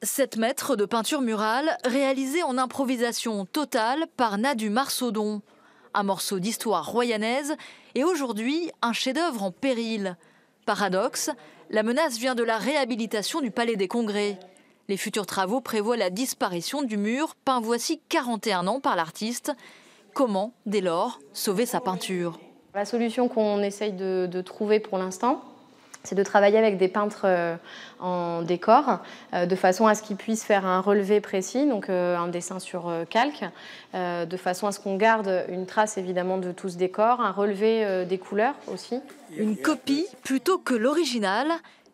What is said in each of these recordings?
7 mètres de peinture murale réalisée en improvisation totale par Nadu Marsaudon. Un morceau d'histoire royanaise et aujourd'hui un chef-d'œuvre en péril. Paradoxe, la menace vient de la réhabilitation du Palais des Congrès. Les futurs travaux prévoient la disparition du mur peint voici 41 ans par l'artiste. Comment, dès lors, sauver sa peinture? La solution qu'on essaye de trouver pour l'instant, c'est de travailler avec des peintres en décor, de façon à ce qu'ils puissent faire un relevé précis, donc un dessin sur calque, de façon à ce qu'on garde une trace évidemment de tout ce décor, un relevé des couleurs aussi. Une copie plutôt que l'original,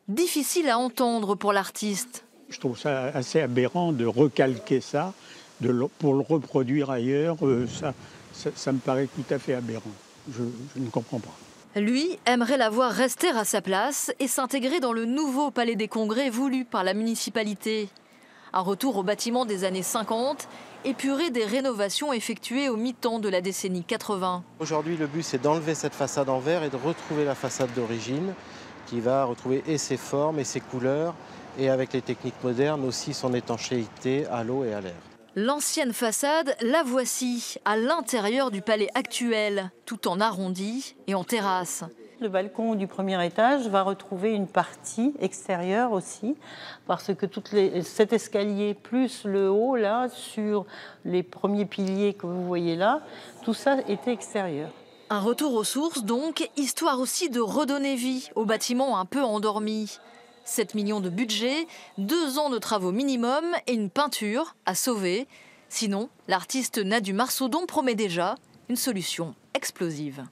difficile à entendre pour l'artiste. Je trouve ça assez aberrant de recalquer ça, pour le reproduire ailleurs, ça me paraît tout à fait aberrant. Je ne comprends pas. Lui aimerait la voir rester à sa place et s'intégrer dans le nouveau Palais des Congrès voulu par la municipalité. Un retour au bâtiment des années 50, épuré des rénovations effectuées au mi-temps de la décennie 80. Aujourd'hui, le but, c'est d'enlever cette façade en verre et de retrouver la façade d'origine, qui va retrouver et ses formes et ses couleurs, et avec les techniques modernes aussi son étanchéité à l'eau et à l'air. L'ancienne façade, la voici, à l'intérieur du palais actuel, tout en arrondi et en terrasse. Le balcon du premier étage va retrouver une partie extérieure aussi, parce que cet escalier plus le haut, là, sur les premiers piliers que vous voyez là, tout ça était extérieur. Un retour aux sources donc, histoire aussi de redonner vie au bâtiment un peu endormi. 7 millions de budget, 2 ans de travaux minimum et une peinture à sauver. Sinon, l'artiste Nadu Marsaudon promet déjà une solution explosive.